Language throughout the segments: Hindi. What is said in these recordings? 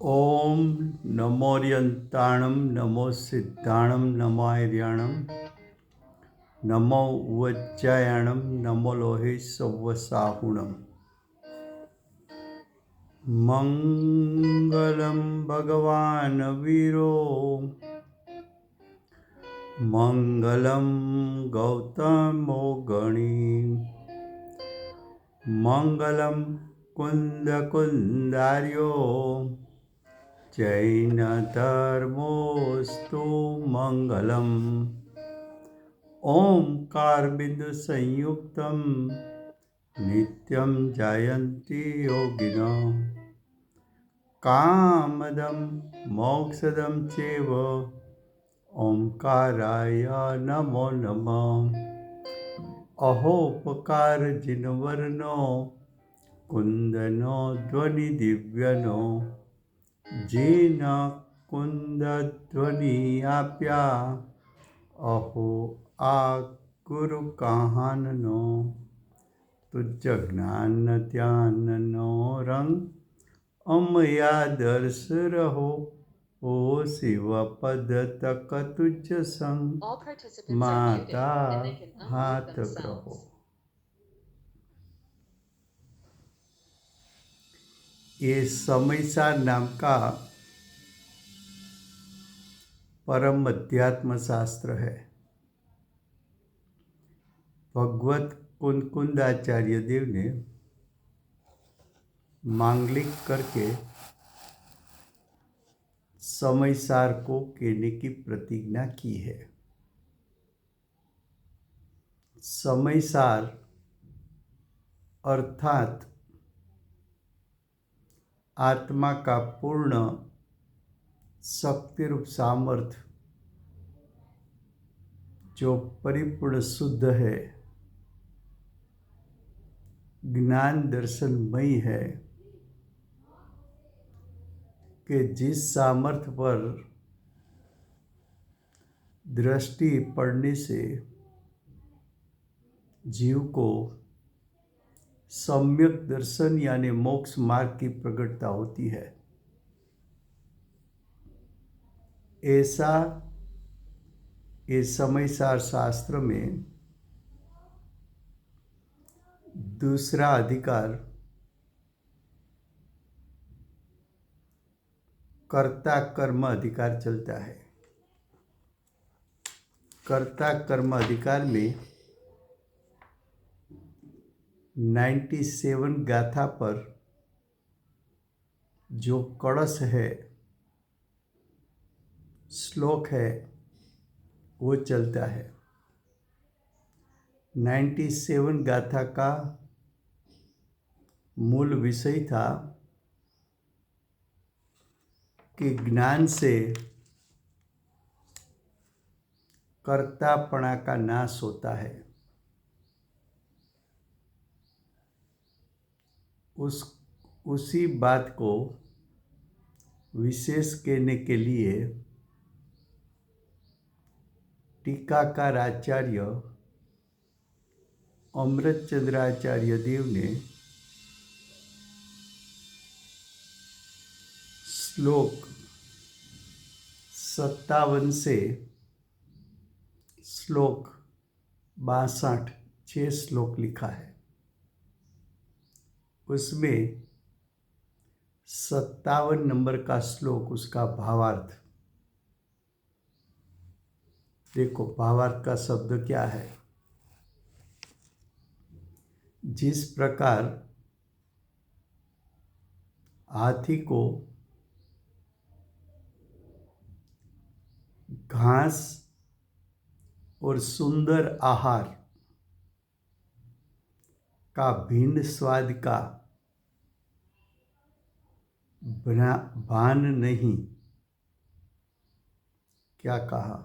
ओम नमोर्यंताणं नमो सिद्धाणं नमार्याणं नमो उवज्जायाणं नमो लोहे सव्वसाहुणम् मंगलम भगवान वीरो मंगलम गौतमो गणी मंगलम कुंदकुंदार्यो जैन धर्मोस्तु मंगलम ओंकार बिंदु संयुक्तम नित्यं जयन्ति योगिनो कामदं मोक्षदं चैव ओंकाराय नमो नमः अहोपकार जिनवर्णो कुंदनो ध्वनि दिव्यनो जिन कुंद ध्वनि आप्या अहो आ गुरु कहाननो तुझ ज्ञान ध्याननो रंग अमया दर्श रहो ओ शिव पद तक तुझ संग माता हाथ ग्रहो। ये समयसार नाम का परम अध्यात्म शास्त्र है। भगवत कुंकुंदाचार्य देव ने मांगलिक करके समयसार को कहने की प्रतिज्ञा की है। समयसार अर्थात आत्मा का पूर्ण शक्ति रूप सामर्थ्य जो परिपूर्ण शुद्ध है, ज्ञान दर्शनमयी है, कि जिस सामर्थ्य पर दृष्टि पड़ने से जीव को सम्यक दर्शन यानी मोक्ष मार्ग की प्रकटता होती है, ऐसा इस समयसार शास्त्र में दूसरा अधिकार कर्ता कर्म अधिकार चलता है। कर्ता कर्म अधिकार में 97 गाथा पर जो कड़स है, श्लोक है, वो चलता है। 97 गाथा का मूल विषय था कि ज्ञान से कर्तापना का नाश होता है। उसी बात को विशेष कहने के लिए टीकाकार आचार्य अमृतचंद्राचार्य देव ने श्लोक 57 से श्लोक 62 6 श्लोक लिखा है। उसमें 57 नंबर का श्लोक, उसका भावार्थ देखो। भावार्थ का शब्द क्या है? जिस प्रकार हाथी को घास और सुंदर आहार का भिन्न स्वाद का भान नहीं, क्या कहा?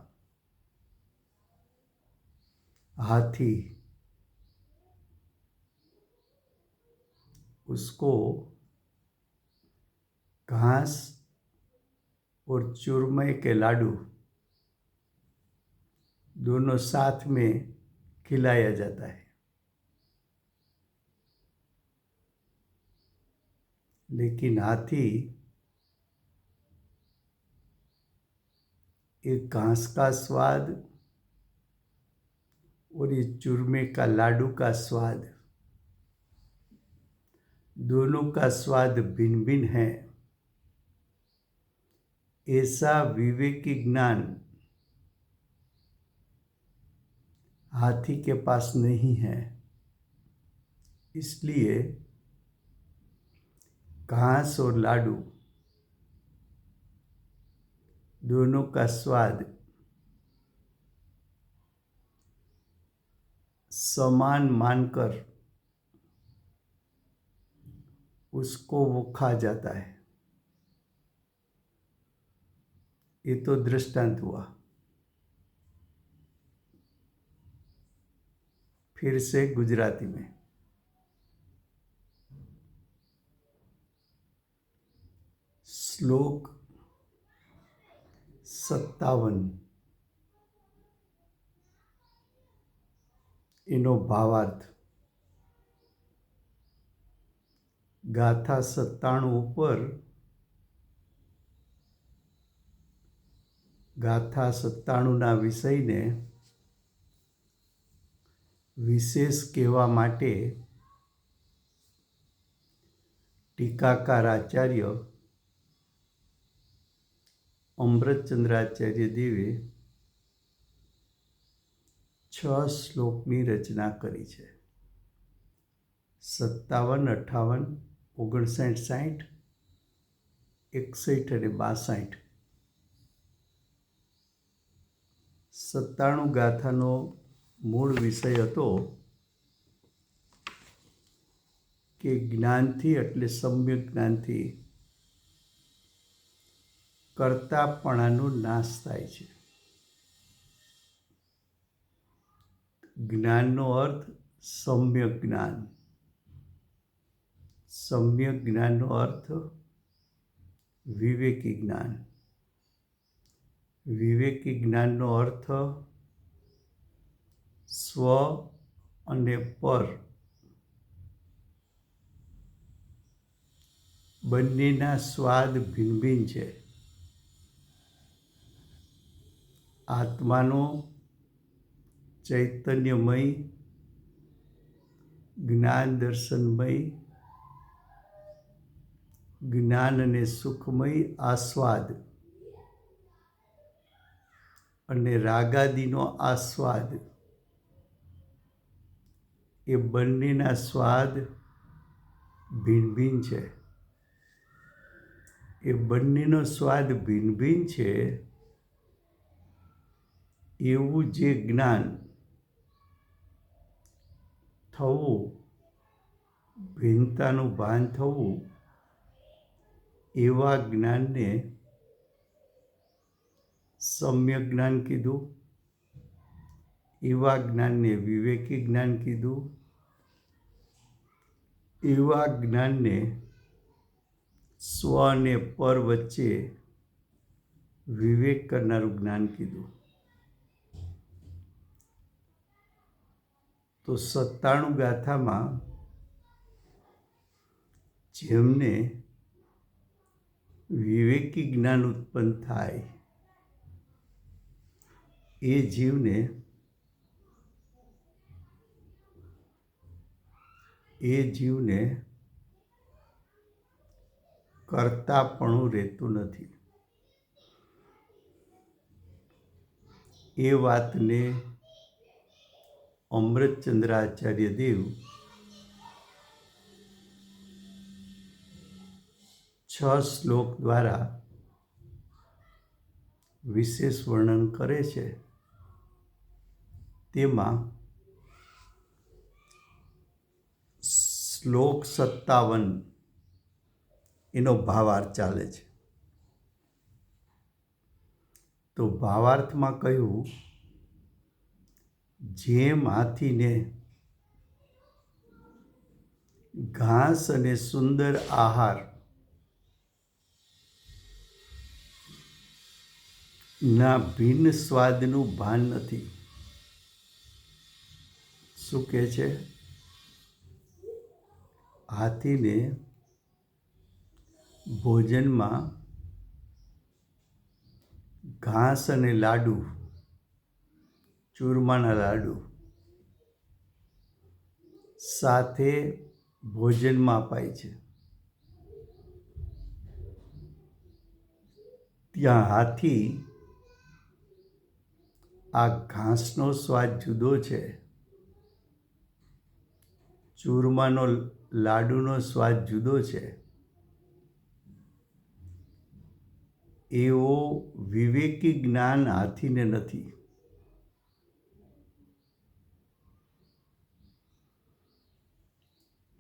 हाथी उसको घास और चूरमे के लाडू दोनों साथ में खिलाया जाता है। लेकिन हाथी एक घास का स्वाद और ये चूरमे का लाडू का स्वाद, दोनों का स्वाद भिन्न भिन्न है। ऐसा विवेकी ज्ञान हाथी के पास नहीं है। इसलिए घास और लाडू दोनों का स्वाद समान मानकर उसको वो खा जाता है। ये तो दृष्टांत हुआ। फिर से गुजराती में। श्लोक 57 એનો ભાવાર્થ। ગાથા 97 ઉપર ગાથા 97ના વિષયને વિશેષ કહેવા માટે ટીકાકાર આચાર્ય અમૃતચંદ્રાચાર્ય દેવે 6 શ્લોકની રચના કરી છે। 57, 58, 59, 60, 61 અને 62। 97 ગાથાનો મૂળ વિષય હતો કે જ્ઞાનથી એટલે સમ્યક જ્ઞાનથી કર્તાપણાનો નાશ થાય છે। જ્ઞાનનો અર્થ સમ્યક જ્ઞાન। સમ્યક જ્ઞાનનો અર્થ વિવેકી જ્ઞાન। વિવેકી જ્ઞાનનો અર્થ સ્વ અને પર બંનેના સ્વાદ ભિન્ન ભિન્ન છે। આત્માનો ચૈતન્યમય જ્ઞાન દર્શનમય જ્ઞાન અને સુખમય આસ્વાદ અને રાગાદિનો આસ્વાદ, એ બંનેના સ્વાદ ભિન્ન ભિન્ન છે। એ બંનેનો સ્વાદ ભિન્ન ભિન્ન છે એવું જે જ્ઞાન થવું, ભિન્નતાનું ભાન થવું, એવા જ્ઞાનને સમ્યક જ્ઞાન કીધું। એવા જ્ઞાનને વિવેકી જ્ઞાન કીધું। એવા જ્ઞાનને સ્વ અને પર વચ્ચે વિવેક કરનારું જ્ઞાન કીધું। તો 97 ગાથામાં જેમને વિવેકી જ્ઞાન ઉત્પન્ન થાય એ જીવને કર્તાપણું રહેતું નથી। એ વાતને અમૃતચંદ્રાચાર્ય દેવ 6 શ્લોક દ્વારા વિશેષ વર્ણન કરે છે। તેમાં શ્લોક 57 એનો ભાવાર્થ ચાલે છે। તો ભાવાર્થમાં કહ્યું, જેમ હાથીને ઘાસ અને સુંદર આહાર ના ભિન્ન સ્વાદનું ભાન નથી। શું કહે છે? હાથીને ભોજનમાં ઘાસ અને લાડુ, ચૂરમાના લાડુ સાથે ભોજનમાં અપાય છે, ત્યાં હાથી આ ઘાસનો સ્વાદ જુદો છે, ચૂરમાનો લાડુનો સ્વાદ જુદો છે, એવો વિવેકી જ્ઞાન હાથીને નથી.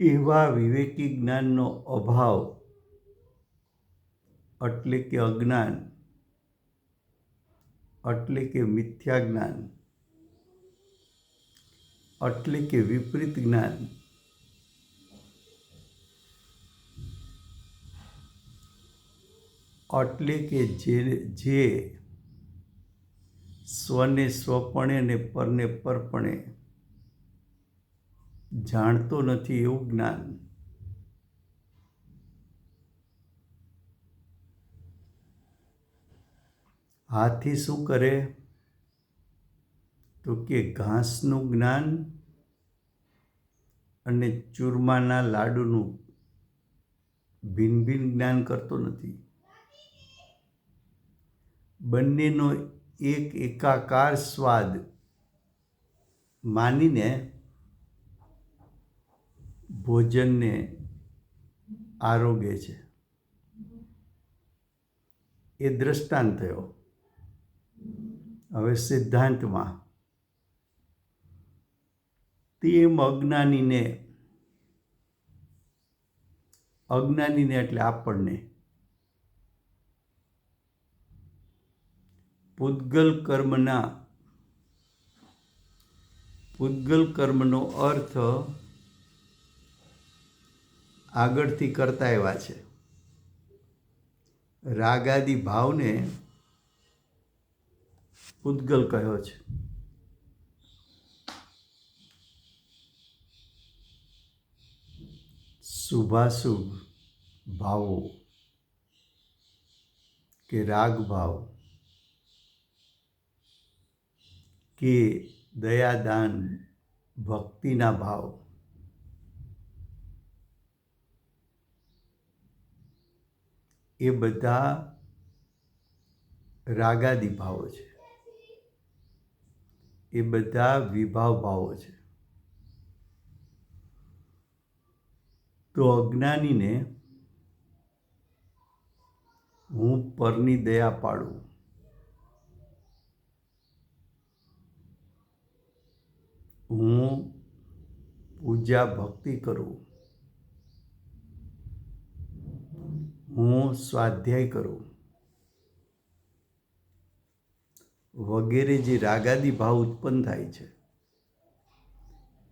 એવા વિવેકી જ્ઞાનનો અભાવ એટલે કે અજ્ઞાન, એટલે કે મિથ્યા જ્ઞાન, એટલે કે વિપરીત જ્ઞાન, એટલે કે જે સ્વને સ્વપણે અને પરને પરપણે જાણતો નથી એવું જ્ઞાન. હાથી શું કરે? તો કે ઘાસનું જ્ઞાન અને ચૂરમાના લાડુનું ભિન્ન ભિન્ન જ્ઞાન કરતો નથી. બંનેનો એક એકાકાર સ્વાદ માનીને ભોજનને આરોગે છે. એ દ્રષ્ટાંત થયો. હવે સિદ્ધાંતમાં તેમ અજ્ઞાનીને એટલે આપણને પૂતગલ કર્મનો અર્થ આગળથી કરતા એવા છે. રાગાદિ ભાવને પૂતગલ કહ્યો છે. શુભાશુભ ભાવો કે રાગ ભાવ કે દયાદાન ભક્તિના ભાવ એ બધા રાગાદિ ભાવો છે. એ બધા વિભાવ ભાવો છે. તો અજ્ઞાનીને હું પરની દયા પાડું, હું પૂજા ભક્તિ કરું, હું સ્વાધ્યાય કરું વગેરે જે રાગાદિ ભાવ ઉત્પન્ન થાય છે,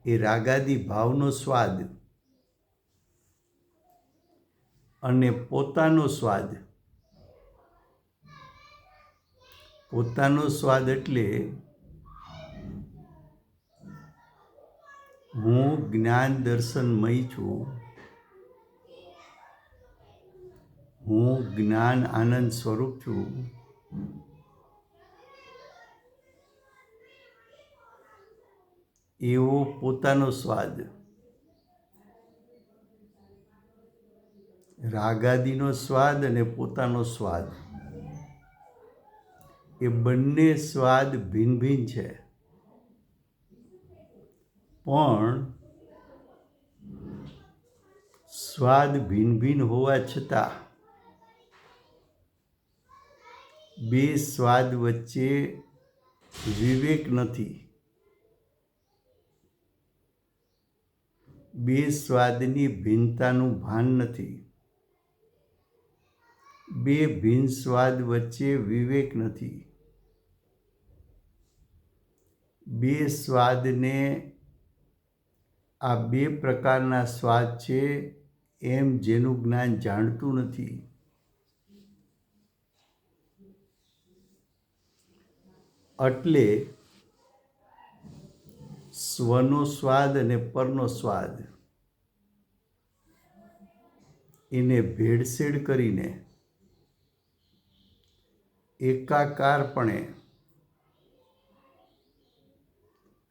એ રાગાદિ ભાવનો સ્વાદ અને પોતાનો સ્વાદ એટલે હું જ્ઞાન દર્શનમય છું, હું જ્ઞાન આનંદ સ્વરૂપ છું, એવો પોતાનો સ્વાદ, રાગાદિનો સ્વાદ અને પોતાનો સ્વાદ, એ બંને સ્વાદ ભિન્ન ભિન્ન છે. પણ સ્વાદ ભિન્ન ભિન્ન હોવા છતાં બે સ્વાદ વચ્ચે વિવેક નથી. બે સ્વાદની ભિન્નતાનું ભાન નથી. બે ભિન્ન સ્વાદ વચ્ચે વિવેક નથી. બે સ્વાદને આ બે પ્રકારના સ્વાદ છે એમ જેનું જ્ઞાન જાણતું નથી, એટલે સ્વનો સ્વાદ અને પરનો સ્વાદ એને ભેળસેળ કરીને એકાકારપણે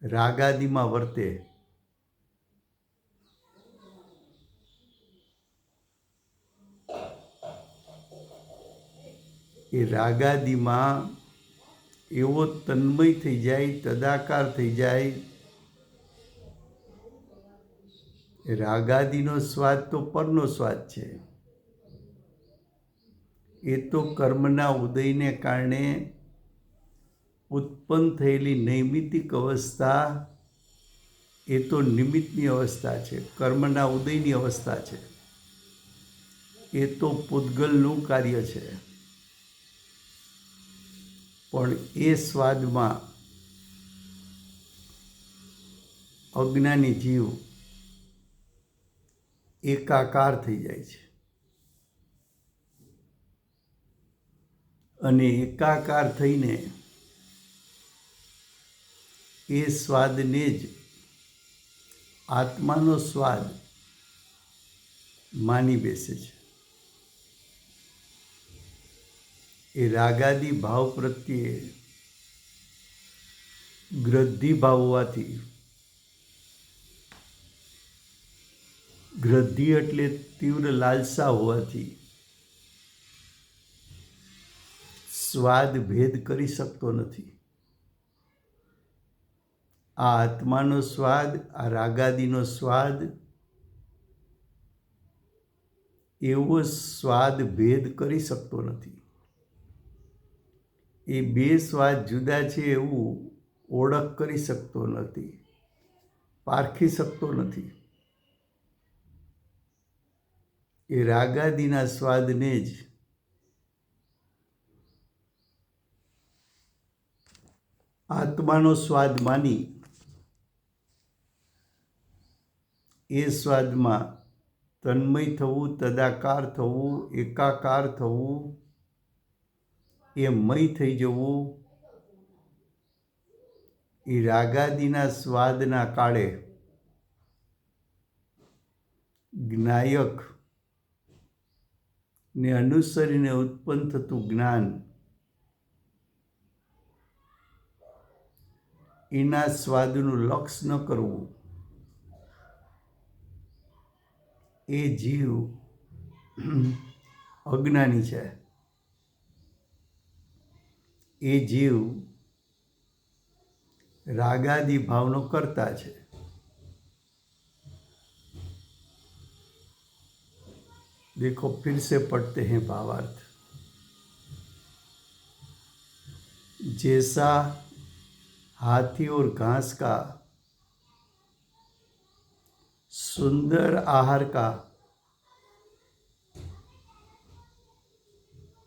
રાગાદિમાં વર્તે એ રાગાદિમાં એવો તન્મય થઈ જાય, તદાકાર થઈ જાય. રાગાદિનો સ્વાદ તો પરનો સ્વાદ છે. એ તો કર્મના ઉદયને કારણે ઉત્પન્ન થયેલી નૈમિત્તિક અવસ્થા, એ તો નિમિત્તની અવસ્થા છે, કર્મના ઉદયની અવસ્થા છે. એ તો પૂતગલનું કાર્ય છે. પણ એ સ્વાદમાં અજ્ઞાની જીવ એકાકાર થઈ જાય છે અને એકાકાર થઈને એ સ્વાદને જ આત્માનો સ્વાદ માની બેસે છે. એ રાગાદી ભાવ પ્રત્યે ગ્રદ્ધિ ભાવ હોવાથી, ગ્રદ્ધિ એટલે તીવ્ર લાલસા હોવાથી સ્વાદ ભેદ કરી શકતો નથી. આ આત્માનો સ્વાદ, આ રાગાદિનો સ્વાદ, એવો સ્વાદ ભેદ કરી શકતો નથી. એ બે સ્વાદ જુદા છે એવું ઓળખ કરી શકતો નથી, પારખી શકતો નથી. એ રાગાદિના સ્વાદને જ આત્માનો સ્વાદ માની એ સ્વાદમાં તન્મય થવું, તદાકાર થવું, એકાકાર થવું, એ મય થઈ જવું, એ રાગાદિના સ્વાદના કાળે જ્ઞાયક ને અનુસરીને ઉત્પન્ન થતું જ્ઞાન, એના સ્વાદનું લક્ષ ન કરવું, એ જીવ અજ્ઞાની છે. એ જીવ રાગાદિ ભાવનો કરતા છે. देखो फिर से पढ़ते हैं भावार्थ. जैसा हाथी और घास का सुंदर आहार का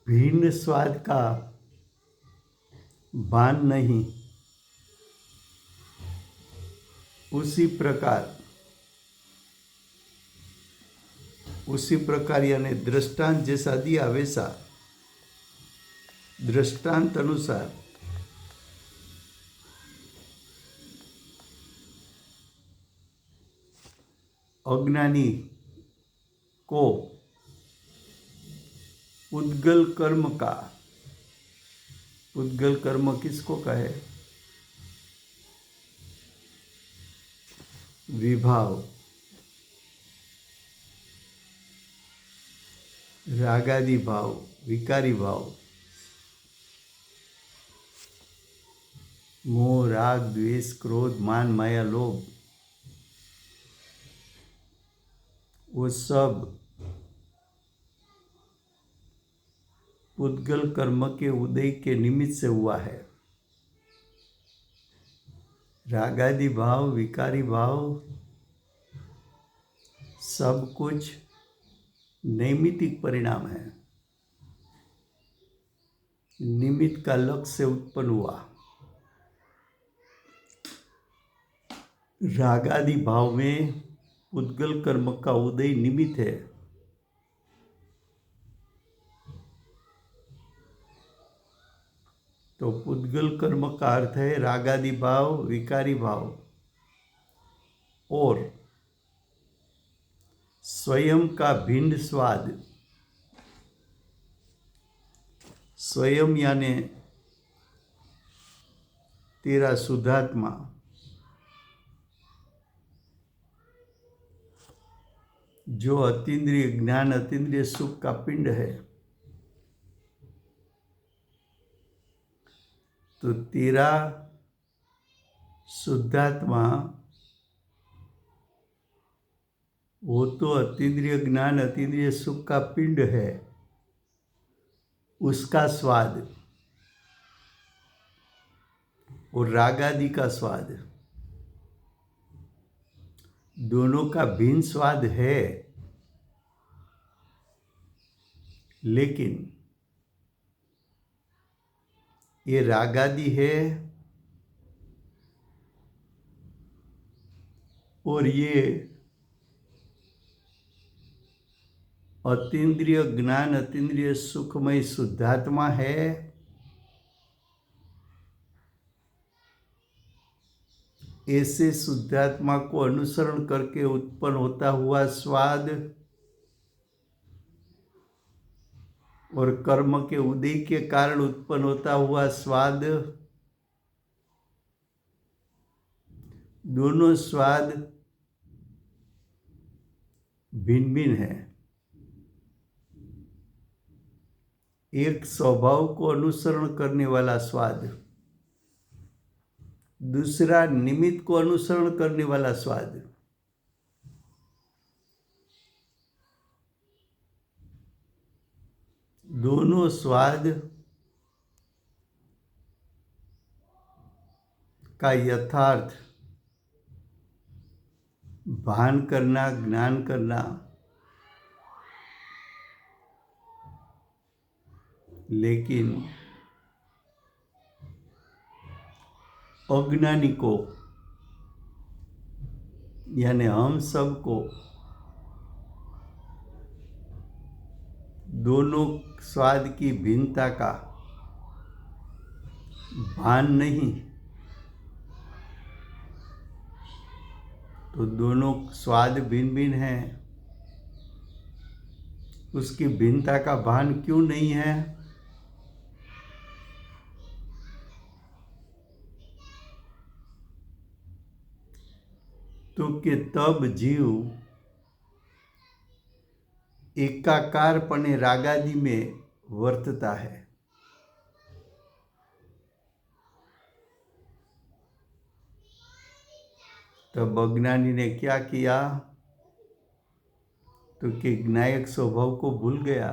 भिन्न स्वाद का भान नहीं, उसी प्रकार यानी दृष्टांत जैसा दिया वैसा दृष्टांत अनुसार अज्ञानी को उद्गल कर्म किसको कहे? विभाव, रागादि भाव, विकारी भाव, मोह, राग, द्वेष, क्रोध, मान, माया, लोभ, वो सब उद्गल कर्म के उदय के निमित्त से हुआ है. रागादि भाव, विकारी भाव सब कुछ नैमित्तिक परिणाम है, निमित्त का लक्ष्य से उत्पन्न हुआ. रागादि भाव में उद्गल कर्म का उदय निमित्त है. तो उद्गल कर्म का अर्थ है रागादि भाव, विकारी भाव और स्वयं का भिन्न स्वाद, स्वयं यानी तेरा शुद्धात्मा, जो अतीन्द्रिय ज्ञान अतीन्द्रिय सुख का पिंड है, तो तेरा शुद्धात्मा वो तो अतीन्द्रिय ज्ञान अतीन्द्रिय सुख का पिंड है, उसका स्वाद और राग आदि का स्वाद, दोनों का भिन्न स्वाद है। लेकिन ये राग आदि है और ये अतीन्द्रिय ज्ञान अतीन्द्रिय सुखमय शुद्धात्मा है। ऐसे शुद्धात्मा को अनुसरण करके उत्पन्न होता हुआ स्वाद और कर्म के उदय के कारण उत्पन्न होता हुआ स्वाद, दोनों स्वाद भिन्न भिन्न है। एक स्वभाव को अनुसरण करने वाला स्वाद, दूसरा निमित्त को अनुसरण करने वाला स्वाद। दोनों स्वाद का यथार्थ भान करना, ज्ञान करना, लेकिन अज्ञानी को यानी हम सबको दोनों स्वाद की भिन्नता का भान नहीं, तो दोनों स्वाद भिन्न भिन्न हैं, उसकी भिन्नता का भान क्यों नहीं है? तो कि तब जीव एकाकारपणे रागादि में वर्तता है। तब अज्ञानी ने क्या किया? तो कि ज्ञायक स्वभाव को भूल गया।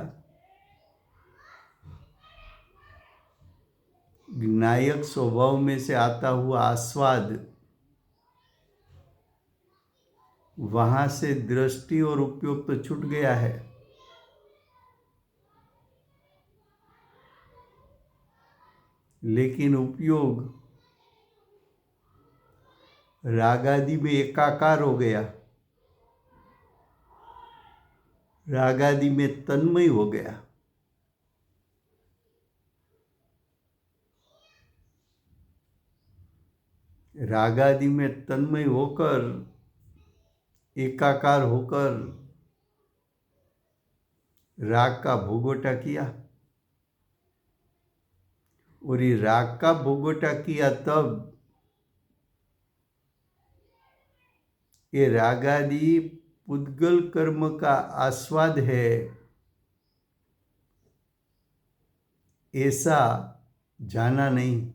ज्ञायक स्वभाव में से आता हुआ आस्वाद वहां से दृष्टि और उपयोग तो छूट गया है, लेकिन उपयोग रागादि में एकाकार हो गया, रागादि में तन्मय हो गया। रागादि में तन्मय होकर एकाकार होकर राग का भोगोटा किया, और ये राग का भोगोटा किया तब ये रागादि पुद्गल कर्म का आस्वाद है ऐसा जाना नहीं।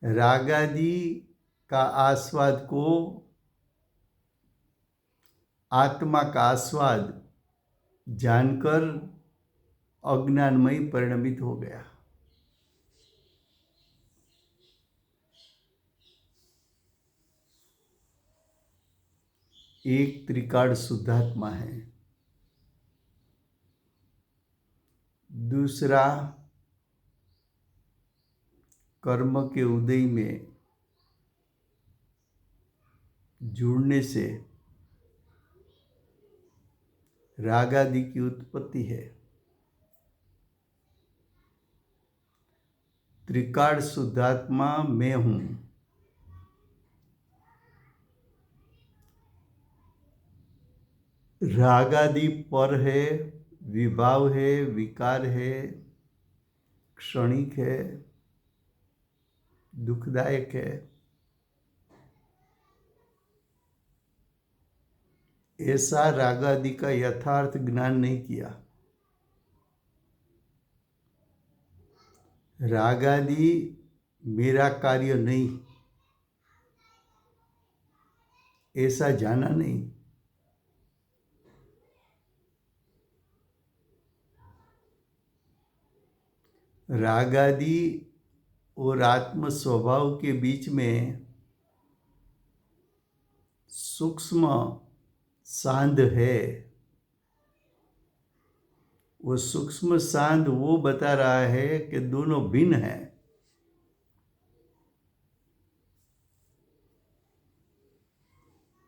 रागादि का आस्वाद को आत्मा का आस्वाद जानकर अज्ञानमय परिणमित हो गया। एक त्रिकाल शुद्धात्मा है, दूसरा कर्म के उदय में जुड़ने से राग आदि की उत्पत्ति है। त्रिकाल शुद्धात्मा मैं हूं, राग आदि पर है, विभाव है, विकार है, क्षणिक है, दुखदायक है, ऐसा राग आदि का यथार्थ ज्ञान नहीं किया। राग आदि मेरा कार्य नहीं, ऐसा जाना नहीं। राग आदि और आत्म स्वभाव के बीच में सूक्ष्म सांध है। वो सूक्ष्म सांध वो बता रहा है कि दोनों भिन्न हैं।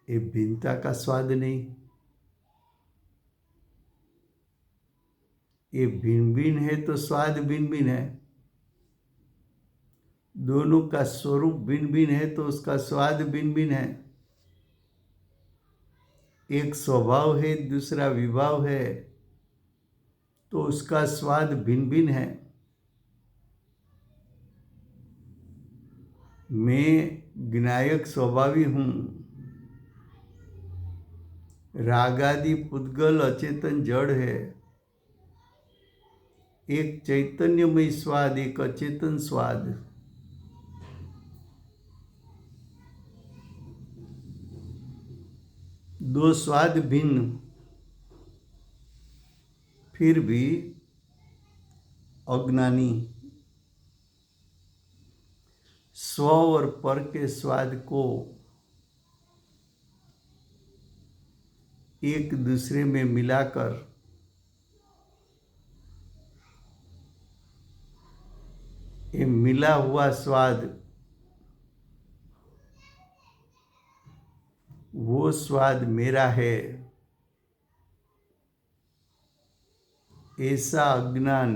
ये भिन्नता का स्वाद नहीं, ये भिन्न भिन्न है तो स्वाद भिन्न भिन्न है। दोनों का स्वरूप भिन्न भिन्न है तो उसका स्वाद भिन्न भिन्न है। एक स्वभाव है, दूसरा विभाव है, तो उसका स्वाद भिन्न भिन्न है। मैं ज्ञायक स्वभावी हूँ। रागादि पुद्गल अचेतन जड़ है। एक चैतन्यमय स्वाद, एक अचेतन स्वाद। दो स्वाद भिन्न, फिर भी अज्ञानी स्व और पर के स्वाद को एक दूसरे में मिलाकर ये मिला हुआ स्वाद, वो स्वाद मेरा है, ऐसा अज्ञान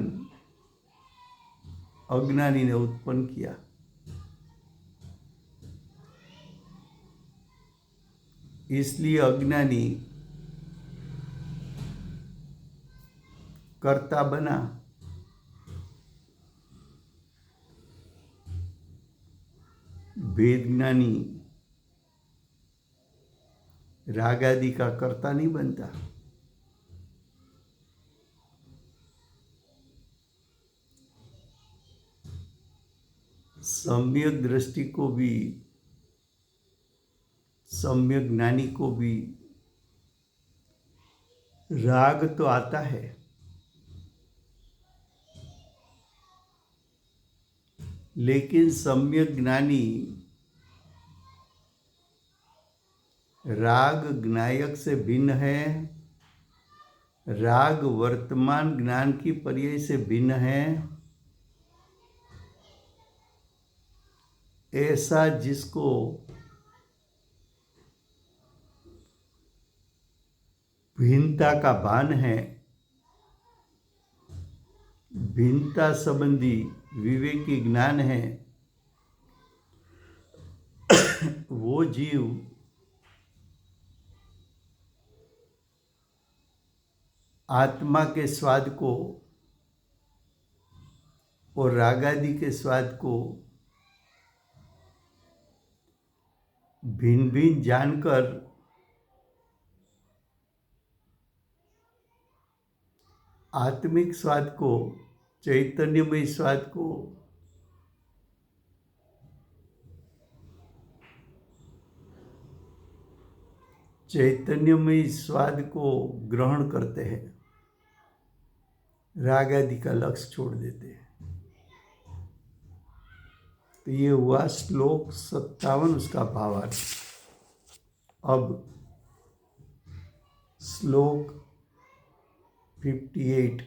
अज्ञानी ने उत्पन्न किया। इसलिए अज्ञानी कर्ता बना। वेद ज्ञानी राग आदि का कर्ता नहीं बनता। सम्यक दृष्टि को भी, सम्यक ज्ञानी को भी राग तो आता है, लेकिन सम्यक ज्ञानी राग ज्ञायक से भिन्न है, राग वर्तमान ज्ञान की पर्याय से भिन्न है। ऐसा जिसको भिन्नता का भान है, भिन्नता संबंधी विवेकी ज्ञान है, वो जीव आत्मा के स्वाद को और रागादि के स्वाद को भिन्न भिन्न जानकर आत्मिक स्वाद को, चैतन्यमय स्वाद को ग्रहण करते हैं, राग आदि का लक्ष्य छोड़ देते हैं। तो ये हुआ श्लोक 57, उसका भावार्थ। अब श्लोक 58,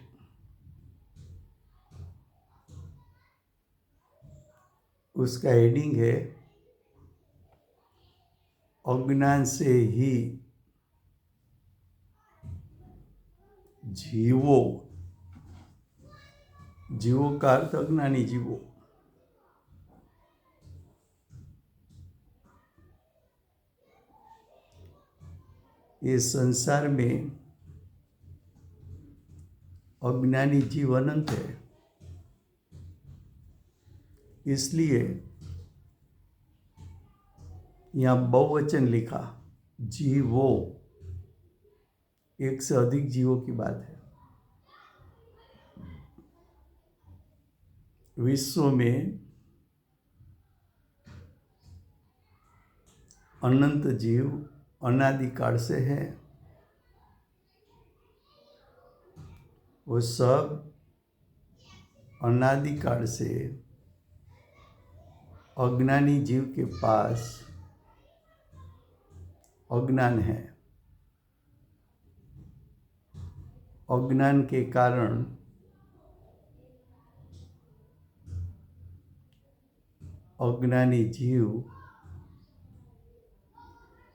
उसका हेडिंग है अज्ञान से ही जीवो। जीवो का अर्थ अज्ञानी जीवो। ये संसार में अज्ञानी जीव अनंत है, इसलिए यहाँ बहुवचन लिखा, जीवो, एक से अधिक जीवों की बात है। विश्व में अनंत जीव अनादिकाल से है। वो सब अनादिकाल से अज्ञानी जीव के पास अज्ञान है। अज्ञान के कारण अज्ञानी जीव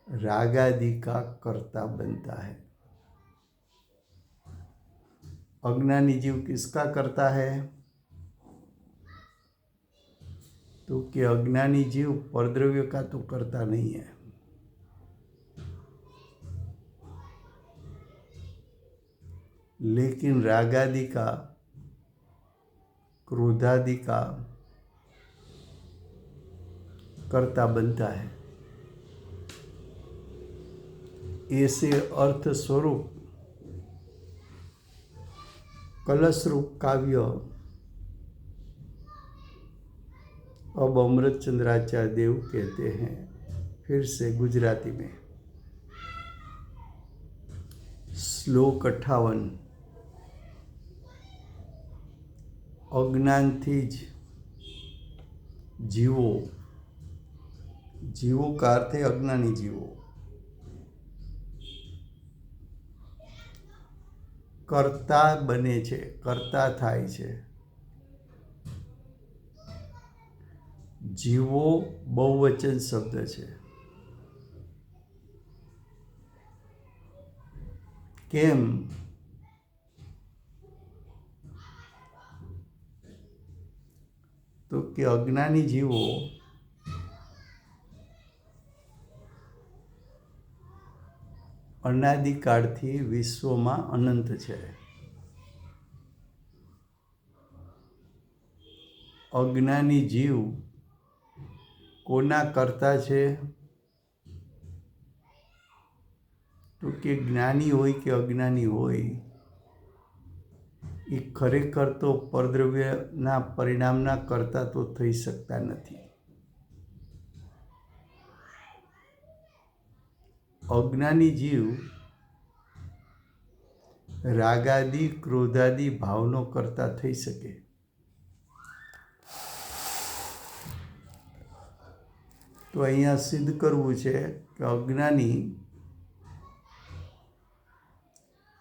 रागादि का कर्ता बनता है। अज्ञानी जीव किसका करता है? तो कि अज्ञानी जीव परद्रव्य का तो करता नहीं है, लेकिन रागादि का, क्रोधादि का कर्ता बनता है। ऐसे अर्थ स्वरूप कलश रूप काव्य अब अमृतचंद्राचार्य देव कहते हैं, फिर से गुजराती में। श्लोक 58। अज्ञानथी ज जीवो, जीवो का अर्थ है अज्ञानी जीवो, कर्ता बने छे, कर्ता थाय छे। जीवो बहुवचन शब्द छे। केम? तो कि अज्ञानी जीवो अनादिकाळथी विश्वमां अनंत छे। अज्ञानी जीव कोना करता छे? तो कि ज्ञानी होय कि अज्ञानी होय, એ ખરેખર તો પરદ્રવ્યના પરિણામના કરતા તો થઈ શકતા નથી। અજ્ઞાની જીવ રાગાદि ક્રોધાદि ભાવનો કરતા થઈ શકે। તો અહીંયા સિદ્ધ કરવું છે કે અજ્ઞાની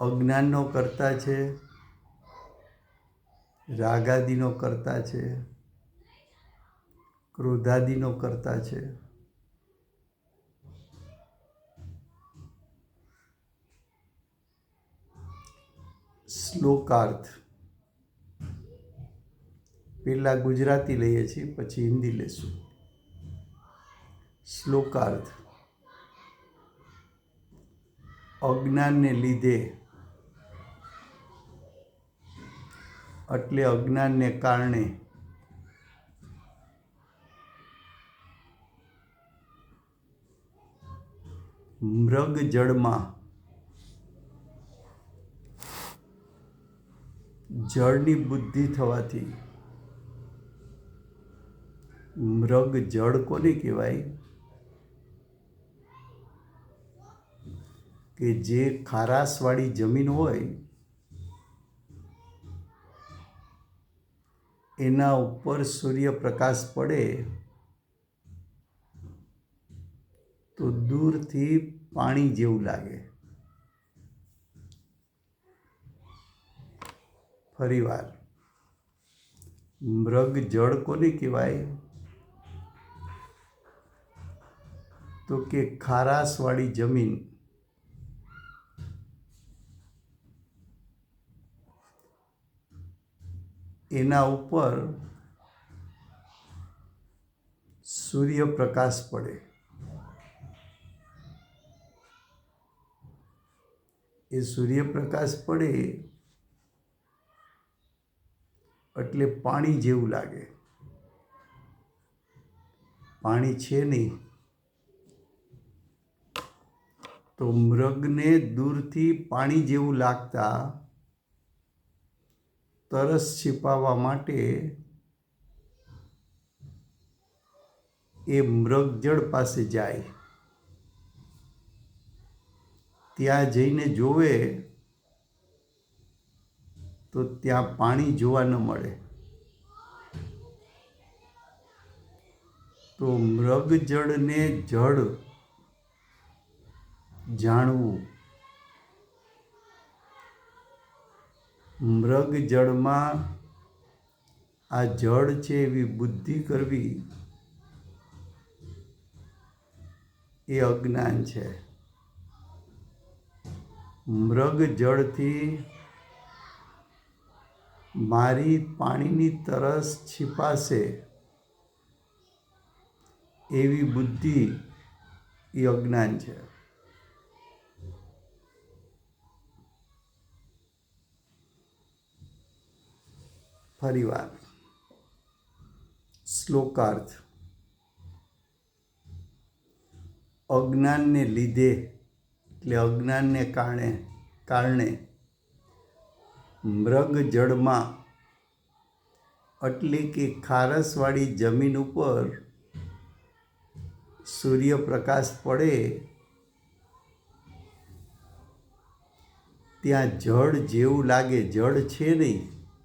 અજ્ઞાનનો કરતા છે, રાગાદિનો કરતા છે, ક્રોધાદિનો કરતા છે। શ્લોકાર્થ પહેલા ગુજરાતી લઈએ છીએ, પછી હિન્દી લેશું। શ્લોકાર્થ। અજ્ઞાનને લીધે એટલે અજ્ઞાનને કારણે મૃગ જળમાં જળની બુદ્ધિ થવાથી, મૃગ જળ કોને કહેવાય? કે જે ખારાશવાળી જમીન હોય એના ઉપર સૂર્યપ્રકાશ પડે તો દૂરથી પાણી જેવું લાગે। ફરીવાર, મૃગ જળ કોને કહેવાય? તો કે ખારાશવાળી જમીન, એના ઉપર સૂર્યપ્રકાશ પડે એ સૂર્યપ્રકાશ પડે એટલે પાણી જેવું લાગે. પાણી છે નહીં તો મૃગને દૂરથી પાણી જેવું લાગતા તરસ છિપાવવા માટે એ મૃગજળ પાસે જાય. ત્યાં જઈને જોવે તો ત્યાં પાણી જોવા ન મળે. તો મૃગજળને જળ જાણવું, મૃગજળમાં આ જળ છે એવી બુદ્ધિ કરવી એ અજ્ઞાન છે. મૃગજળથી મારી પાણીની તરસ છીપાશે એવી બુદ્ધિ એ અજ્ઞાન છે. ફરીવાર શ્લોકાર્થ. અજ્ઞાનને લીધે એટલે અજ્ઞાનને કારણે મૃગજળમાં એટલે કે ખારસવાળી જમીન ઉપર સૂર્યપ્રકાશ પડે ત્યાં જળ જેવું લાગે. જળ છે નહીં,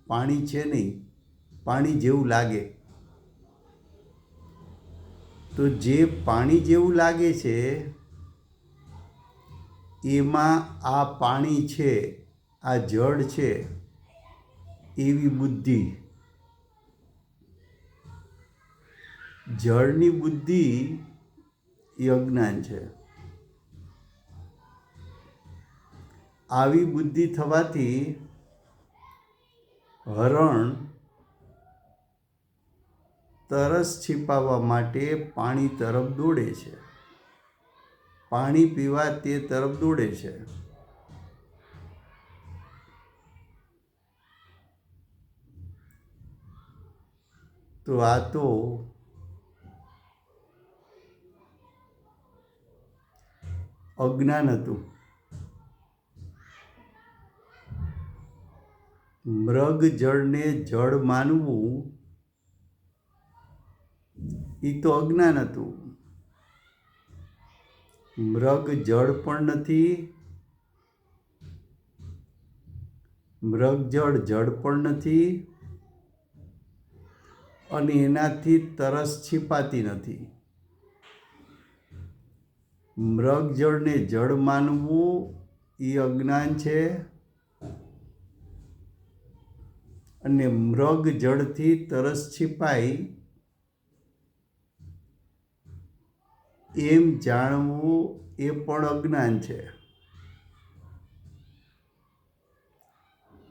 પાણી છે નહીં, પાણી જેવું લાગે. તો જે પાણી જેવું લાગે છે એમાં આ પાણી છે, આ જળ છે એવી બુદ્ધિ. જળની બુદ્ધિ એ અજ્ઞાન છે. આવી બુદ્ધિ થવાથી હરણ તરસ છીપાવવા માટે પાણી તરફ દોડે છે. પાણી પીવા તે તરફ દોડે છે. તો આ તો અજ્ઞાન હતું. મૃગજળને જળ માનવું એ તો અજ્ઞાન હતું. મૃગ જળ પણ નથી, મૃગજળ જળ પણ નથી અને એનાથી તરસ છીપાતી નથી. મૃગજળને જળ માનવું એ અજ્ઞાન છે અને મૃગજળથી તરસ છીપાય એમ જાણવું એ પણ અજ્ઞાન છે.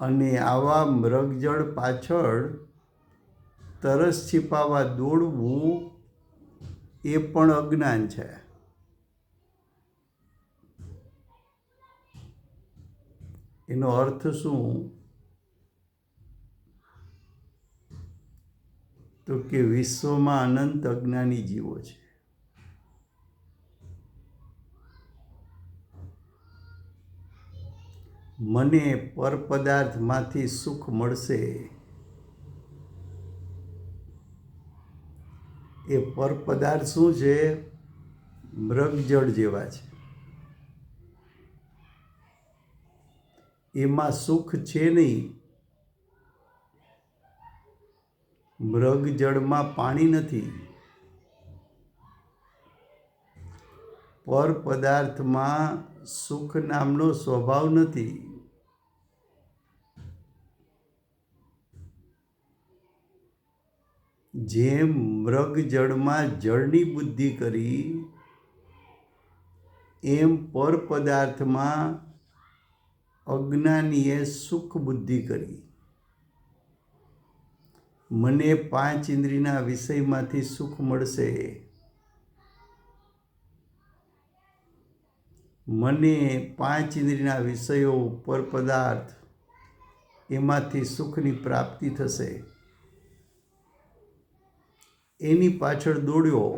અને આવા મૃગજળ પાછળ તરસ છીપાવવા દોડવું એ પણ અજ્ઞાન છે. એનો અર્થ શું? તો કે વિશ્વમાં અનંત અજ્ઞાની જીવો છે. મને પરપદાર્થમાંથી સુખ મળશે, એ પરપદાર્થ શું છે? મૃગજળ જેવા છે. એમાં સુખ છે નહીં. મૃગજળમાં પાણી નથી. પરપદાર્થમાં સુખ નામનો સ્વભાવ નથી. જેમ મૃગજળમાં જળની બુદ્ધિ કરી એમ પરપદાર્થમાં અજ્ઞાનીએ સુખ બુદ્ધિ કરી. મને 5 ઇન્દ્રિયના વિષયમાંથી સુખ મળશે, મને પાંચ ઇન્દ્રિયના વિષયો પર પદાર્થ એમાંથી સુખની પ્રાપ્તિ થશે એની પાછળ દોડ્યો.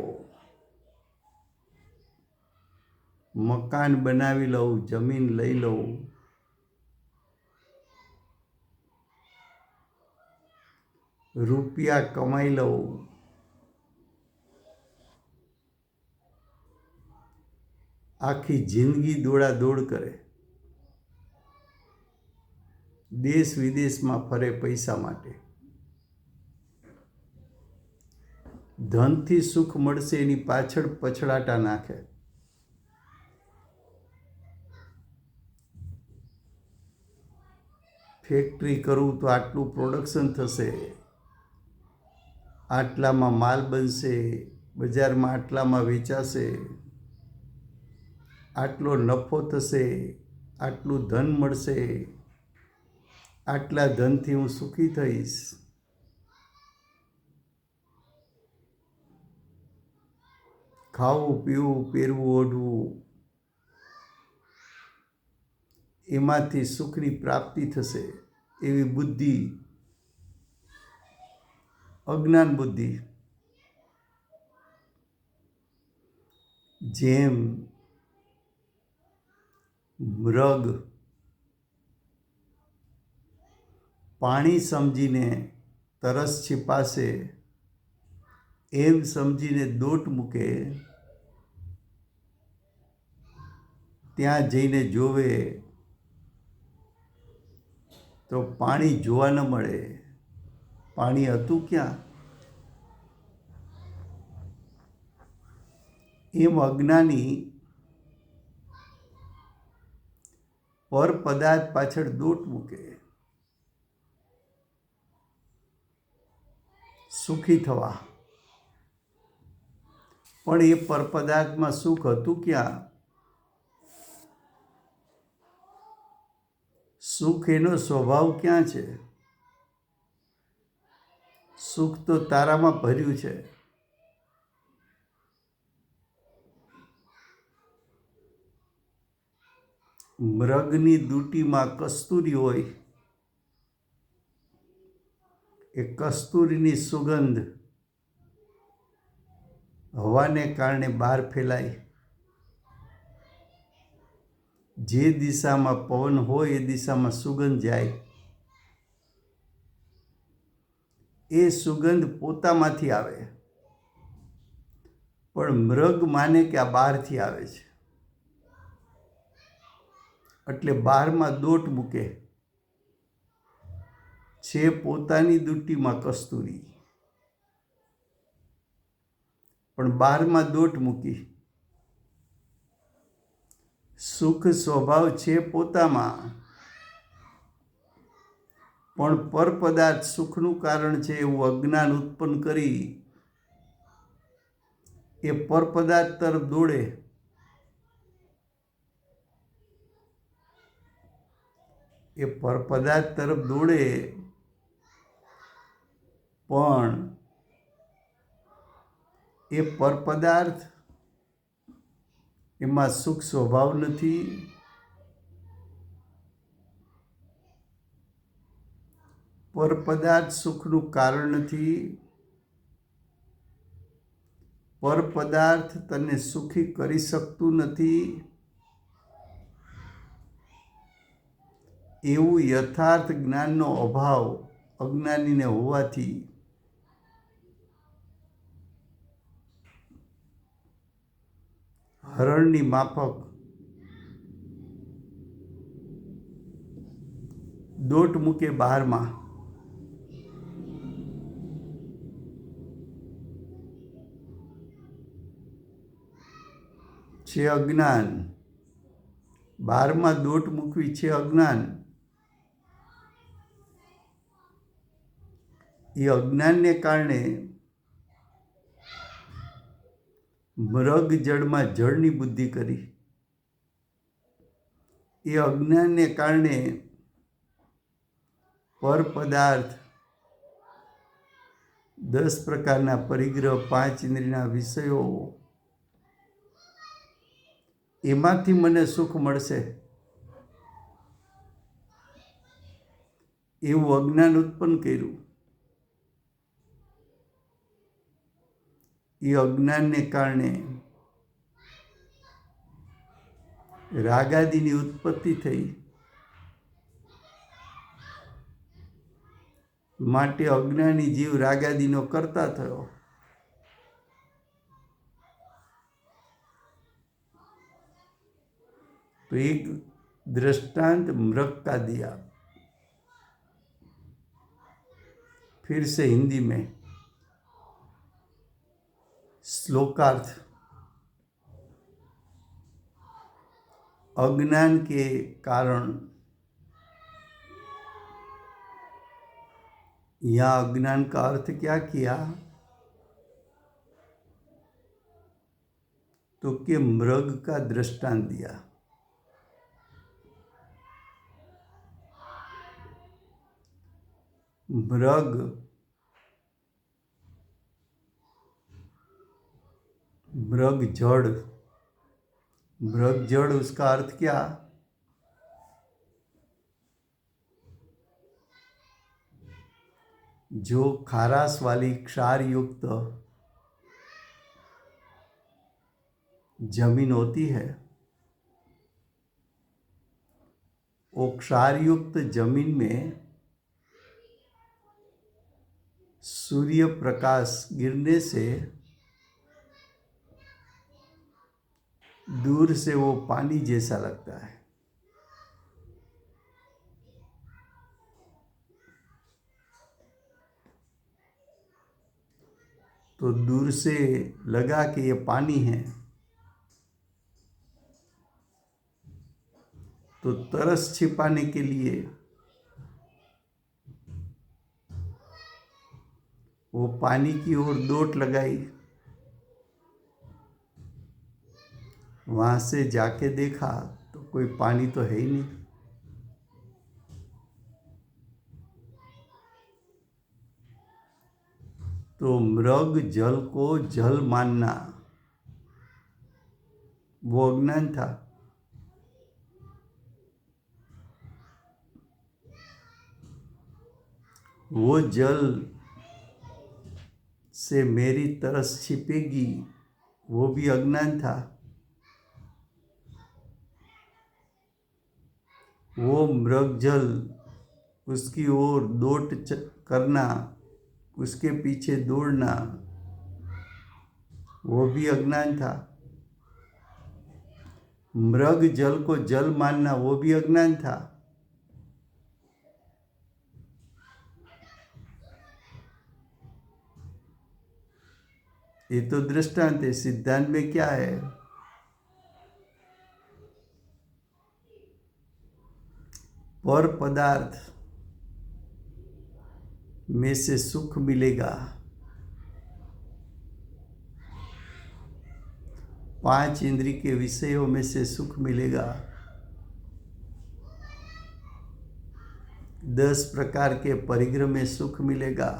મકાન બનાવી લઉં, જમીન લઈ લઉં, રૂપિયા કમાઈ લઉં, આખી જિંદગી દોડાદોડ કરે, દેશ વિદેશમાં ફરે પૈસા માટે. ધનથી સુખ મળશે એની પાછળ પછડાટા નાખે. ફેક્ટરી કરું તો આટલું પ્રોડક્શન થશે, આટલામાં માલ બનશે, બજારમાં આટલામાં વેચાશે, આટલો નફો થશે, આટલું ધન મળશે, આટલા ધનથી હું સુખી થઈશ. ખાવું, પીવું, પહેરવું, ઓઢવું, એમાંથી સુખની પ્રાપ્તિ થશે એવી બુદ્ધિ, અજ્ઞાન બુદ્ધિ. જેમ મૃગ પાણી સમજીને તરસ છીપાશે એમ સમજીને દોટ મૂકે, ત્યાં જઈને જોવે તો પાણી જોવા ન મળે. પાણી હતું ક્યાં? એમ અજ્ઞાની પર પદાર્થ પાછળ દોટ મૂકે, સુખી થવા. પણ એ પર પદાર્થમાં સુખ હતું ક્યાં? સુખ એનો સ્વભાવ ક્યાં છે? સુખ તો તારામાં ભર્યું છે. મૃગની દૂટીમાં કસ્તુરી હોય, એ કસ્તુરીની સુગંધ હવાને કારણે બહાર ફેલાય. જે દિશામાં પવન હોય એ દિશામાં સુગંધ જાય. એ સુગંધ પોતામાંથી આવે, પણ મૃગ માને કે આ બહારથી આવે છે, એટલે બહારમાં દોટ મૂકે. છે પોતાની દૂટીમાં કસ્તુરી, પણ બહારમાં દોટ મૂકી. સુખ સ્વભાવ છે પોતામાં, પણ પર પદાર્થ સુખનું કારણ છે એવું અજ્ઞાન ઉત્પન્ન કરી એ પર પદાર્થ તરફ દોડે. એ પર પદાર્થ તરફ દોડે, પણ એ પર પદાર્થ એમાં સુખ સ્વભાવ નથી. પર પદાર્થ સુખનું કારણ નથી. પર પદાર્થ તને સુખી કરી શકતું નથી. એવું યથાર્થ જ્ઞાનનો અભાવ અજ્ઞાનીને હોવાથી હરણની માફક દોટ મૂકે બહારમાં. છે અજ્ઞાન. બહારમાં દોટ મૂકવી છે અજ્ઞાન. એ અજ્ઞાનને કારણે મૃગ જળમાં જળની બુદ્ધિ કરી. એ અજ્ઞાનને કારણે પર પદાર્થ 10 પ્રકારના પરિગ્રહ, 5 ઇન્દ્રિયના વિષયો, એમાંથી મને સુખ મળશે એવું અજ્ઞાન ઉત્પન્ન કર્યું. એ અજ્ઞાનને કારણે રાગાદિની ઉત્પત્તિ થઈ. માટે અજ્ઞાની જીવ રાગાદિનો કરતા થયો. तो एक दृष्टांत मृग का दिया. फिर से हिंदी में श्लोकार्थ. अज्ञान के कारण, यहाँ अज्ञान का अर्थ क्या किया तो कि मृग का दृष्टांत दिया. मृग जड़ उसका अर्थ क्या? जो खाराश वाली क्षार युक्त जमीन होती है, वो क्षार युक्त जमीन में सूर्य प्रकाश गिरने से दूर से वो पानी जैसा लगता है. तो दूर से लगा कि ये पानी है, तो तरस छिपाने के लिए वो पानी की ओर दौड़ लगाई. वहाँ से जाके देखा तो कोई पानी तो है ही नहीं. तो मृग जल को जल मानना वो अज्ञान था. वो जल से मेरी तरस छिपेगी वो भी अज्ञान था. वो मृग जल उसकी ओर दौड़ करना, उसके पीछे दौड़ना वो भी अज्ञान था. मृग जल को जल मानना वो भी अज्ञान था. ये तो दृष्टांत है. सिद्धांत में क्या है? पर पदार्थ में से सुख मिलेगा. 5 इंद्रिय के विषयों में से सुख मिलेगा. 10 प्रकार के परिग्रह में सुख मिलेगा.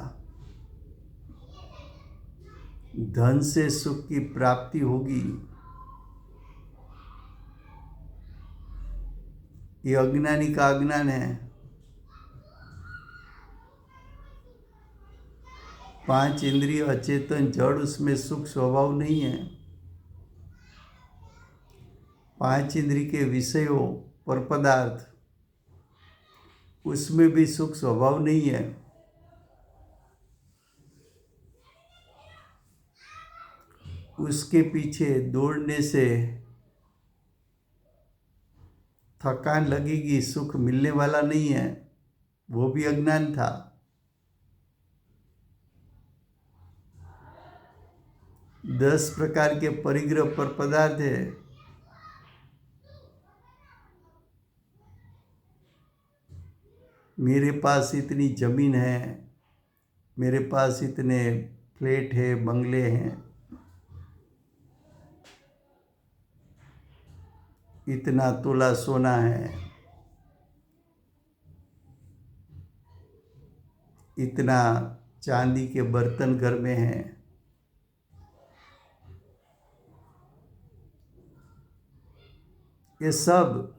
धन से सुख की प्राप्ति होगी. ये अज्ञानी का अज्ञान है. 5 इंद्रिय अचेतन जड़, उसमें सुख स्वभाव नहीं है. 5 इंद्रिय के विषयों पर पदार्थ, उसमें भी सुख स्वभाव नहीं है. उसके पीछे दौड़ने से थकान लगेगी, सुख मिलने वाला नहीं है, वो भी अज्ञान था. दस प्रकार के परिग्रह पर पदार्थ है. मेरे पास इतनी जमीन है, मेरे पास इतने फ्लैट है, बंगले हैं, इतना तोला सोना है, इतना चांदी के बर्तन घर में हैं. ये सब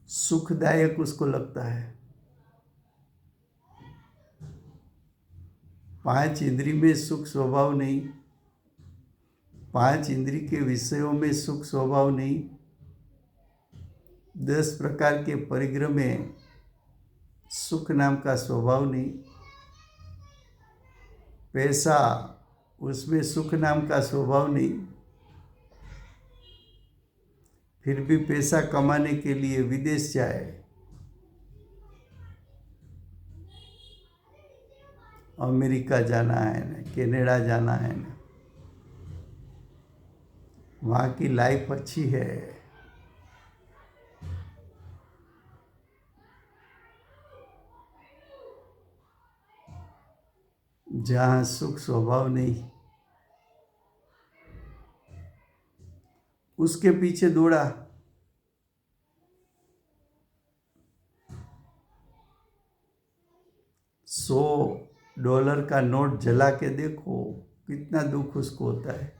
सुखदायक उसको लगता है। 5 इंद्री में सुख स्वभाव नहीं, 5 इंद्री के विषयों में सुख स्वभाव नहीं, 10 प्रकार के परिग्रह में सुख नाम का स्वभाव नहीं, पैसा उसमें सुख नाम का स्वभाव नहीं, फिर भी पैसा कमाने के लिए विदेश जाए, अमेरिका जाना है ना, कनाडा जाना है ना, वहाँ की लाइफ अच्छी है, जहाँ सुख स्वभाव नहीं, उसके पीछे दौड़ा। $100 का नोट जला के देखो कितना दुख उसको होता है।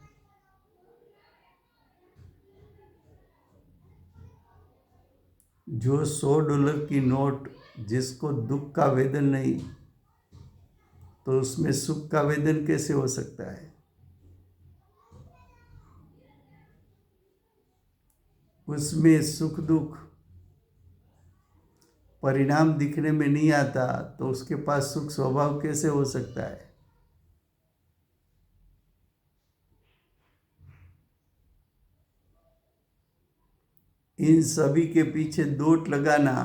जो $100 की नोट जिसको दुख का वेदन नहीं, तो उसमें सुख का वेदन कैसे हो सकता है? उसमें सुख दुख परिणाम दिखने में नहीं आता, तो उसके पास सुख स्वभाव कैसे हो सकता है? इन सभी के पीछे दोट लगाना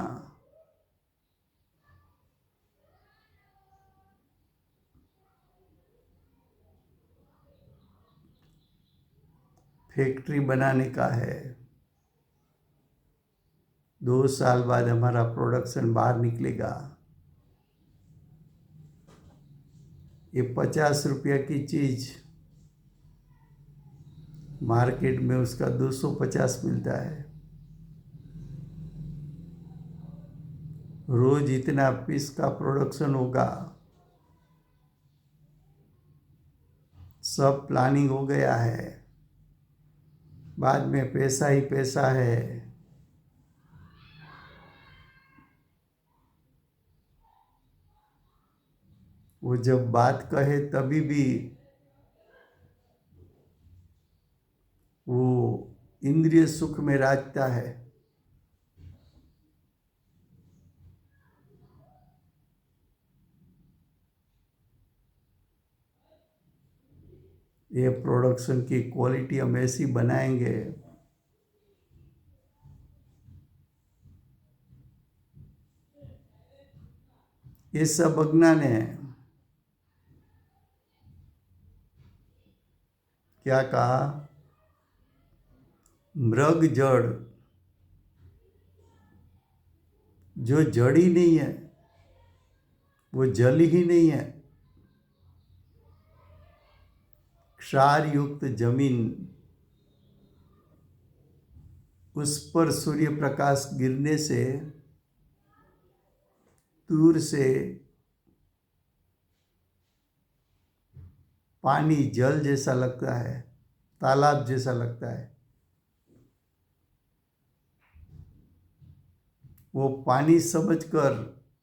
फैक्ट्री बनाने का है। 2 साल बाद हमारा प्रोडक्शन बाहर निकलेगा। ये 50 रुपया की चीज मार्केट में उसका 250 मिलता है। रोज इतना पीस का प्रोडक्शन होगा। सब प्लानिंग हो गया है, बाद में पैसा ही पैसा है। वो जब बात कहे तभी भी वो इंद्रिय सुख में राजता है। ये प्रोडक्शन की क्वालिटी हम ऐसी बनाएंगे, ये सब अज्ञान है। क्या कहा? मृग जड़, जो जड़ ही नहीं है, वो जल ही नहीं है। क्षार युक्त जमीन, उस पर सूर्य प्रकाश गिरने से दूर से पानी जल जैसा लगता है, तालाब जैसा लगता है। वो पानी समझकर,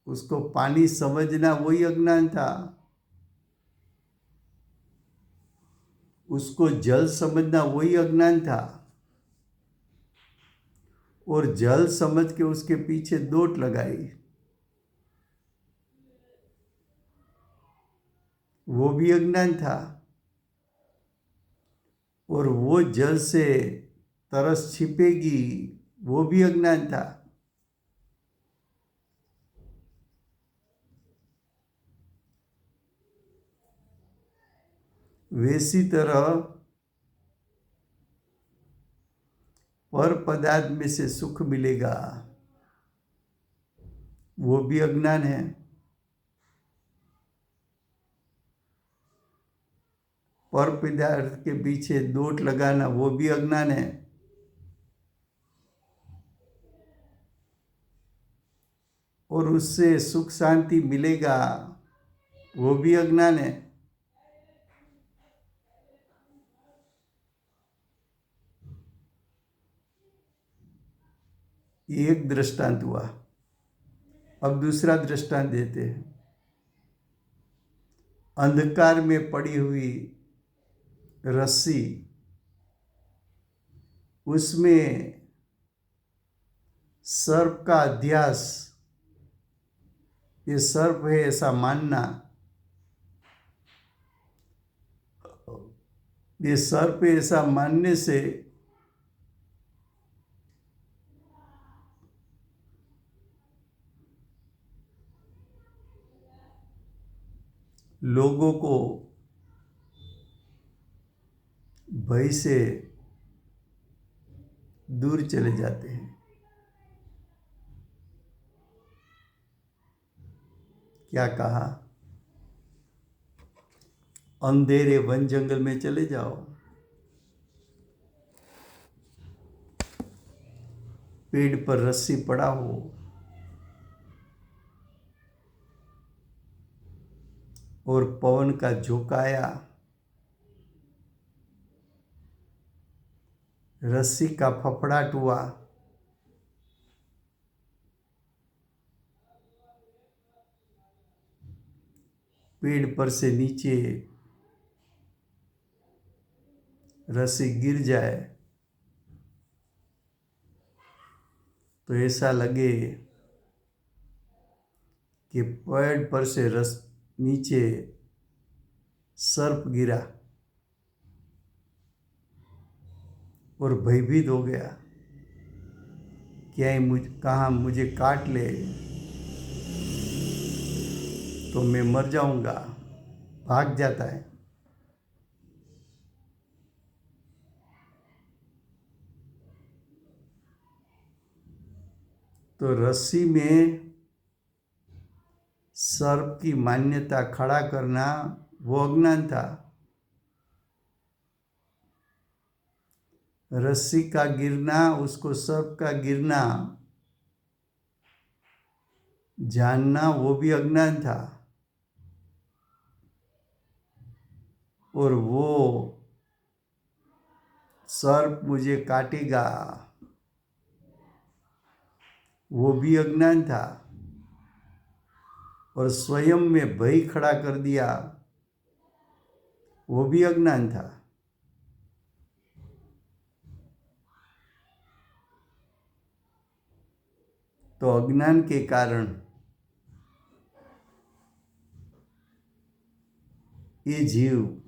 उसको पानी समझना वही अज्ञान था। उसको जल समझना वही अज्ञान था। और जल समझ के उसके पीछे दोट लगाई, वो भी अज्ञान था। और वो जल से तरस छिपेगी, वो भी अज्ञान था। वैसी तरह पर पदार्थ में से सुख मिलेगा, वो भी अज्ञान है। पर पदार्थ के पीछे दोट लगाना, वो भी अज्ञान है। और उससे सुख शांति मिलेगा, वो भी अज्ञान है। ये एक दृष्टांत हुआ। अब दूसरा दृष्टांत देते हैं। अंधकार में पड़ी हुई रस्सी, उसमें सर्प का अध्यास, ये सर्प है ऐसा मानना, ये सर्प है ऐसा मानने से लोगों को भय से दूर चले जाते हैं। क्या कहा? अंधेरे वन जंगल में चले जाओ, पेड़ पर रस्सी पड़ा हो, और पवन का झोंका आया, रस्सी का फफड़ाट हुआ, पेड़ पर से नीचे रस्सी गिर जाए तो ऐसा लगे कि पेड़ पर से नीचे सर्प गिरा और भयभीत हो गया, क्या कहाँ मुझे काट ले तो मैं मर जाऊंगा, भाग जाता है। तो रस्सी में सर्प की मान्यता खड़ा करना वो अज्ञान था। रस्सी का गिरना, उसको सर्प का गिरना जानना, वो भी अज्ञान था। और वो सर्प मुझे काटेगा, वो भी अज्ञान था। और स्वयं में भय खड़ा कर दिया, वो भी अज्ञान था। तो अज्ञान के कारण ये जीव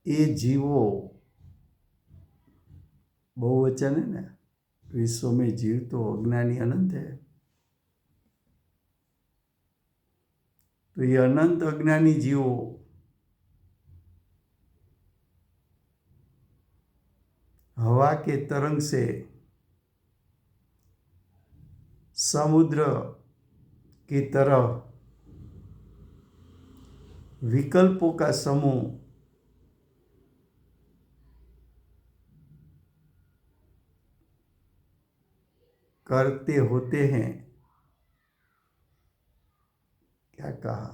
ये जीवो, बहुवचन है ना, विश्व में जीव तो अज्ञानी अनंत है। तो ये अनंत अज्ञानी जीवो हवा के तरंग से समुद्र की तरह विकल्पों का समूह करते होते हैं। क्या कहा?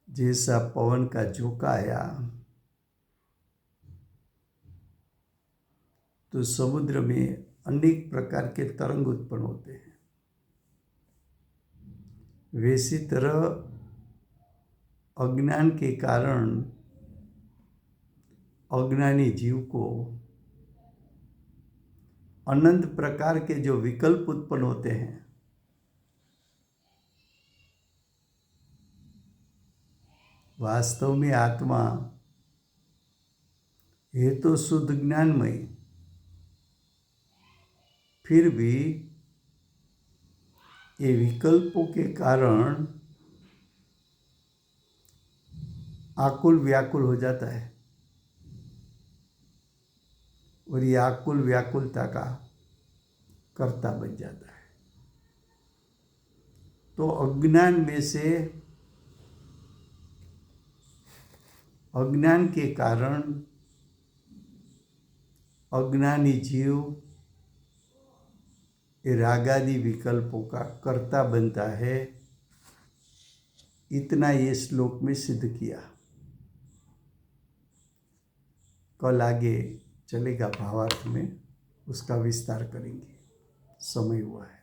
जैसा पवन का झोंका आया तो समुद्र में अनेक प्रकार के तरंग उत्पन्न होते हैं। वैसी तरह अज्ञान के कारण अज्ञानी जीव को अनंत प्रकार के जो विकल्प उत्पन्न होते हैं, वास्तव में आत्मा है तो शुद्ध ज्ञानमय, फिर भी ये विकल्पों के कारण आकुल व्याकुल हो जाता है, और ये आकुल व्याकुलता का कर्ता बन जाता है। तो अज्ञान में से, अज्ञान के कारण अज्ञानी जीव ये रागादि विकल्पों का कर्ता बनता है। इतना ये श्लोक में सिद्ध किया। कल आगे चलेगा भावार्थ में, उसका विस्तार करेंगे, समय हुआ है।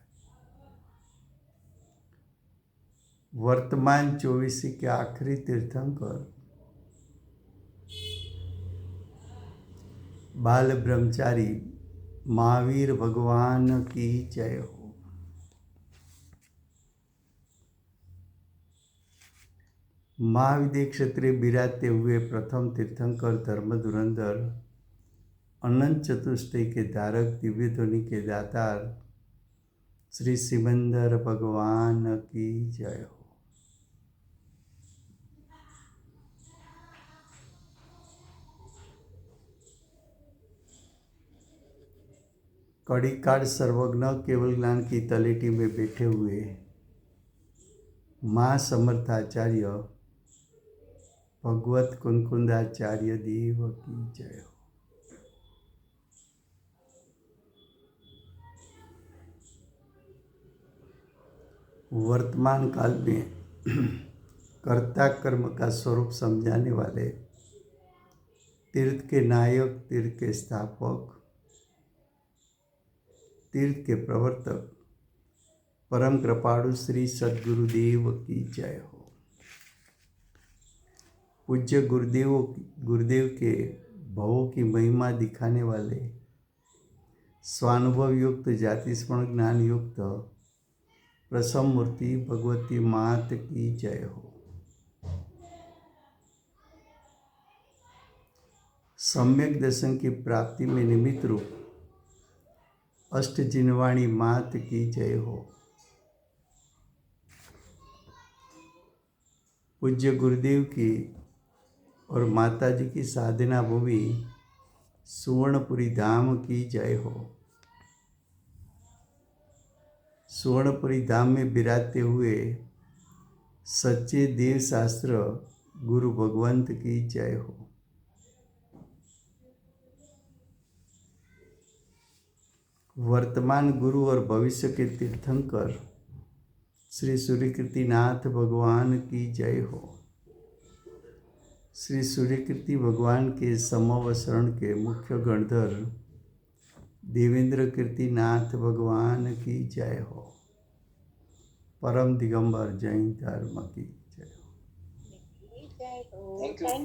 वर्तमान 24 के आखिरी तीर्थंकर बाल ब्रह्मचारी महावीर भगवान की जय हो। महाविद्य क्षत्रिय बिराते हुए प्रथम तीर्थंकर धर्म धुरंधर अनंत चतुष्टय के धारक दिव्य ध्वनि के दातार श्री सिमंदर भगवान की जय हो। कड़ी काल सर्वज्ञ केवल ज्ञान की तलेटी में बैठे हुए महासमर्थाचार्य भगवत कुंकुंदाचार्य देव की जय हो। वर्तमान काल में कर्ता कर्म का स्वरूप समझाने वाले, तीर्थ के नायक, तीर्थ के स्थापक, तीर्थ के प्रवर्तक परम कृपालु श्री सद्गुरुदेव की जय हो। पूज्य गुरुदेव के भवों की महिमा दिखाने वाले स्वानुभव युक्त जाति स्मरण ज्ञान युक्त प्रसम मूर्ति भगवती मात की जय हो। सम्यक दर्शन की प्राप्ति में निमित्त रूप अष्ट जिनवाणी मात की जय हो। पूज्य गुरुदेव की और माता जी की साधना भूमि सुवर्णपुरी धाम की जय हो। सुवर्णपुरी धाम में बिराजते हुए सच्चे देव शास्त्र गुरु भगवंत की जय हो। वर्तमान गुरु और भविष्य के तीर्थंकर श्री सूर्यकीर्तिनाथ भगवान की जय हो। श्री सूर्यकीर्ति भगवान के समवसरण के मुख्य गणधर देवेंद्र कीर्तिनाथ भगवान की जय हो। परम दिगंबर जैन धर्म की जय हो।